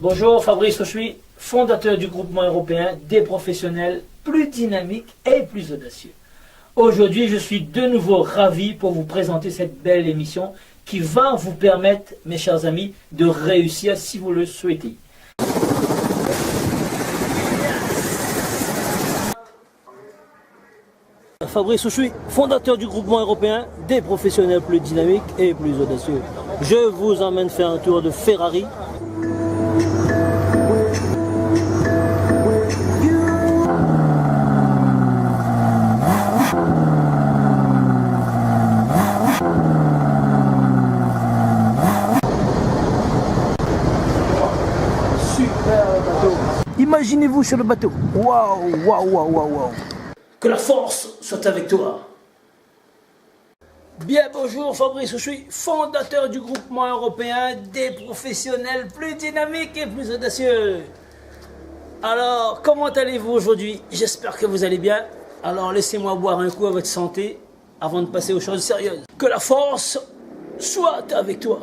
Bonjour, Fabrice Rochuy, fondateur du groupement européen des professionnels plus dynamiques et plus audacieux. Aujourd'hui, je suis de nouveau ravi pour vous présenter cette belle émission qui va vous permettre, mes chers amis, de réussir si vous le souhaitez. Fabrice Rochuy, fondateur du groupement européen des professionnels plus dynamiques et plus audacieux. Je vous emmène faire un tour de Ferrari. Imaginez-vous sur le bateau. Waouh, waouh, waouh, waouh, waouh. Que la force soit avec toi. Bien, bonjour, Fabrice Rochuy, fondateur du groupement européen des professionnels plus dynamiques et plus audacieux. Alors, comment allez-vous aujourd'hui? J'espère que vous allez bien. Alors, laissez-moi boire un coup à votre santé avant de passer aux choses sérieuses. Que la force soit avec toi.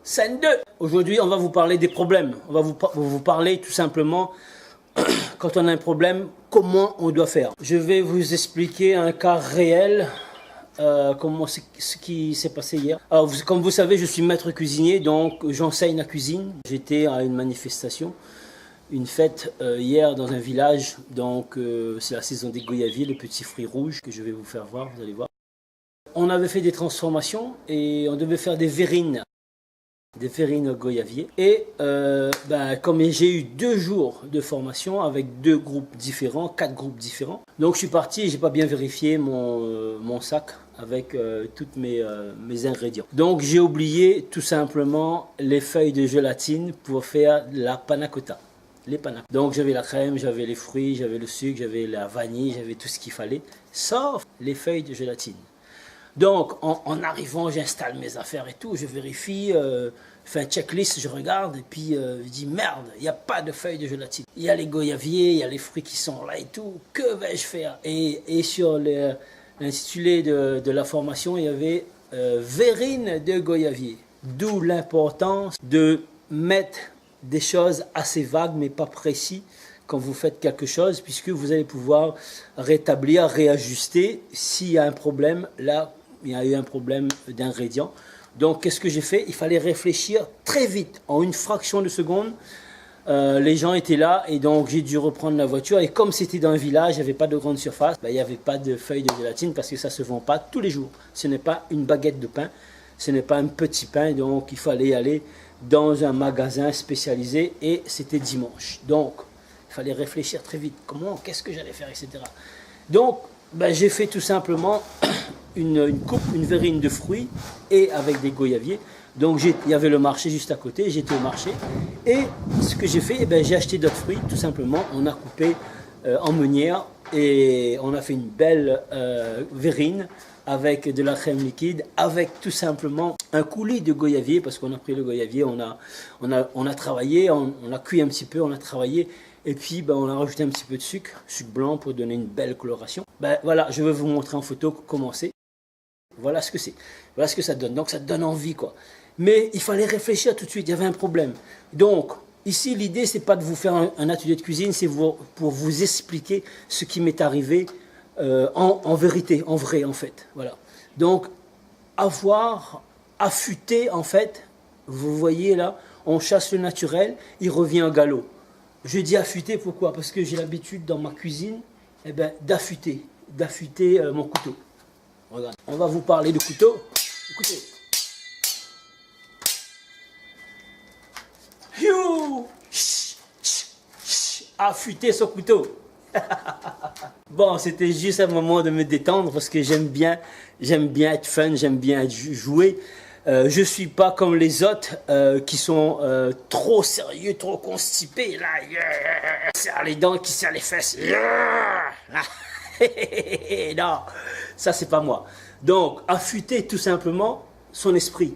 Scène 2. Aujourd'hui, on va vous parler des problèmes. On va vous parler tout simplement, quand on a un problème, comment on doit faire. Je vais vous expliquer un cas réel, ce qui s'est passé hier. Alors, comme vous savez, je suis maître cuisinier, donc j'enseigne la cuisine. J'étais à une manifestation, une fête hier dans un village. Donc, c'est la saison des goyaviers, les petits fruits rouges que je vais vous faire voir, vous allez voir. On avait fait des transformations et on devait faire des verrines goyavier. Et comme j'ai eu 2 jours de formation avec 2 groupes différents, 4 groupes différents, donc je suis parti et j'ai pas bien vérifié mon sac avec tous mes ingrédients. Donc j'ai oublié tout simplement les feuilles de gélatine pour faire la panna cotta. Donc j'avais la crème, j'avais les fruits, j'avais le sucre, j'avais la vanille, j'avais tout ce qu'il fallait, sauf les feuilles de gélatine. Donc, en arrivant, j'installe mes affaires et tout, je vérifie, fais un checklist, je regarde, et puis je dis merde, il n'y a pas de feuilles de gélatine. Il y a les goyaviers, il y a les fruits qui sont là et tout, que vais-je faire? Et sur l'intitulé de la formation, il y avait verrine de goyavier. D'où l'importance de mettre des choses assez vagues, mais pas précises, quand vous faites quelque chose, puisque vous allez pouvoir rétablir, réajuster s'il y a un problème. Là, il y a eu un problème d'ingrédients. Donc, qu'est-ce que j'ai fait? Il fallait réfléchir très vite, en une fraction de seconde. Les gens étaient là et donc j'ai dû reprendre la voiture. Et comme c'était dans un village, il n'y avait pas de grande surface, il n'y avait pas de feuilles de gélatine parce que ça ne se vend pas tous les jours. Ce n'est pas une baguette de pain, ce n'est pas un petit pain. Donc, il fallait aller dans un magasin spécialisé et c'était dimanche. Donc, il fallait réfléchir très vite. Qu'est-ce que j'allais faire, etc. Donc, j'ai fait tout simplement une coupe, une verrine de fruits et avec des goyaviers. Donc, il y avait le marché juste à côté. J'étais au marché. Et ce que j'ai fait, j'ai acheté d'autres fruits, tout simplement. On a coupé en meunière et on a fait une belle verrine avec de la crème liquide, avec tout simplement un coulis de goyavier, parce qu'on a pris le goyavier, on a travaillé, on a cuit un petit peu, on a travaillé. Et puis, on a rajouté un petit peu de sucre blanc pour donner une belle coloration. Voilà, je vais vous montrer en photo comment c'est. Voilà ce que c'est. Voilà ce que ça donne. Donc, ça donne envie, quoi. Mais il fallait réfléchir tout de suite. Il y avait un problème. Donc, ici, l'idée, c'est pas de vous faire un atelier de cuisine, c'est pour vous expliquer ce qui m'est arrivé en vérité, en vrai, en fait. Voilà. Donc, affûté, en fait, vous voyez là, on chasse le naturel, il revient au galop. Je dis affûter, pourquoi? Parce que j'ai l'habitude dans ma cuisine d'affûter mon couteau. Regarde. On va vous parler de couteau. Écoutez. Affûter son couteau. Bon, c'était juste un moment de me détendre parce que j'aime bien être fun, j'aime bien jouer. Je suis pas comme les autres qui sont trop sérieux, trop constipés, là, qui serrent les dents, qui serrent les fesses. Non, ça c'est pas moi. Donc, affûter tout simplement son esprit.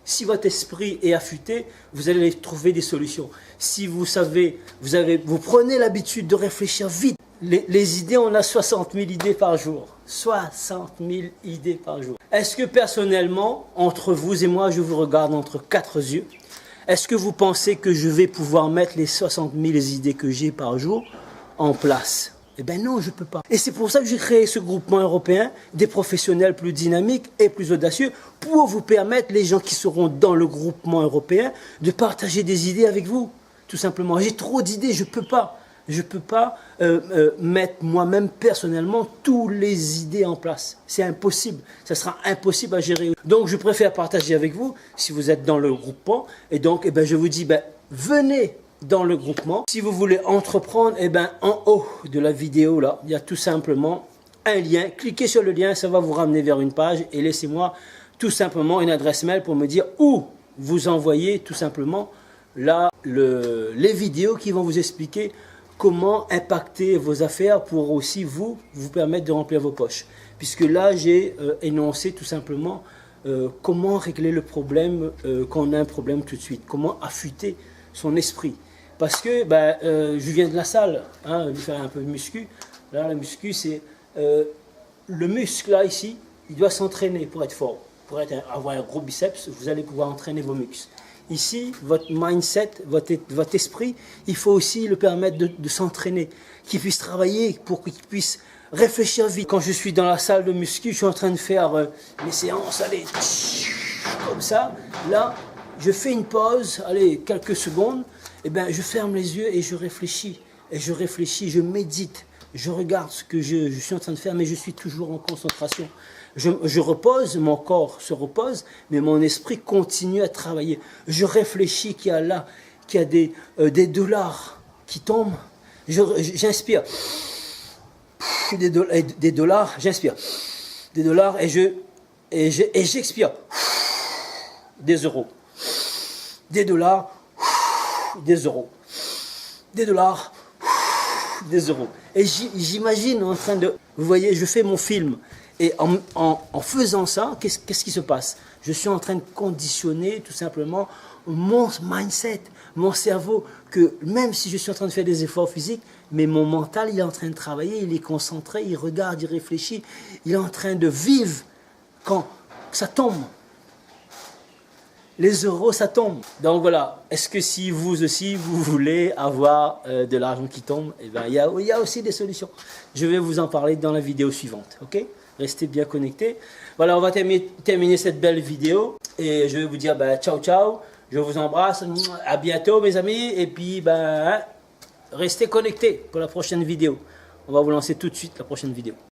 Si votre esprit est affûté, vous allez trouver des solutions. Si vous savez, vous prenez l'habitude de réfléchir vite. Les idées, on a 60 000 idées par jour. 60 000 idées par jour. Est-ce que personnellement, entre vous et moi, je vous regarde entre quatre yeux? Est-ce que vous pensez que je vais pouvoir mettre les 60 000 idées que j'ai par jour en place? Eh bien non, je ne peux pas. Et c'est pour ça que j'ai créé ce groupement européen des professionnels plus dynamiques et plus audacieux pour vous permettre, les gens qui seront dans le groupement européen, de partager des idées avec vous. Tout simplement. J'ai trop d'idées, je ne peux pas. Je ne peux pas mettre moi-même personnellement toutes les idées en place. C'est impossible. Ça sera impossible à gérer. Donc je préfère partager avec vous si vous êtes dans le groupement. Et donc je vous dis, venez dans le groupement. Si vous voulez entreprendre, en haut de la vidéo, là, il y a tout simplement un lien. Cliquez sur le lien, ça va vous ramener vers une page. Et laissez-moi tout simplement une adresse mail pour me dire où vous envoyez tout simplement là, les vidéos qui vont vous expliquer comment impacter vos affaires pour aussi vous permettre de remplir vos poches. Puisque là, j'ai énoncé tout simplement comment régler le problème quand on a un problème tout de suite. Comment affûter son esprit. Parce que je viens de la salle, je faire un peu de muscu. Là, le muscu, c'est le muscle là, ici, il doit s'entraîner pour être fort. Pour avoir un gros biceps, vous allez pouvoir entraîner vos muscles. Ici, votre mindset, votre esprit, il faut aussi le permettre de s'entraîner, qu'il puisse travailler pour qu'il puisse réfléchir vite. Quand je suis dans la salle de muscu, je suis en train de faire mes séances, allez, comme ça. Là, je fais une pause, allez, quelques secondes, je ferme les yeux et je réfléchis. Et je médite. Je regarde ce que je suis en train de faire, mais je suis toujours en concentration. Je repose, mon corps se repose, mais mon esprit continue à travailler. Je réfléchis qu'il y a des dollars qui tombent. J'inspire. Des dollars, j'inspire. Des dollars et j'expire. Des euros. Des dollars, des euros. Des dollars, des euros. Et j'imagine en train de... Vous voyez, je fais mon film. Et en faisant ça, qu'est-ce qui se passe? Je suis en train de conditionner tout simplement mon mindset, mon cerveau, que même si je suis en train de faire des efforts physiques, mais mon mental, il est en train de travailler, il est concentré, il regarde, il réfléchit, il est en train de vivre quand ça tombe. Les euros, ça tombe. Donc voilà, est-ce que si vous aussi, vous voulez avoir de l'argent qui tombe, il y a aussi des solutions. Je vais vous en parler dans la vidéo suivante, ok? Restez bien connectés. Voilà, on va terminer cette belle vidéo. Et je vais vous dire ciao, ciao. Je vous embrasse. À bientôt, mes amis. Et puis, restez connectés pour la prochaine vidéo. On va vous lancer tout de suite la prochaine vidéo.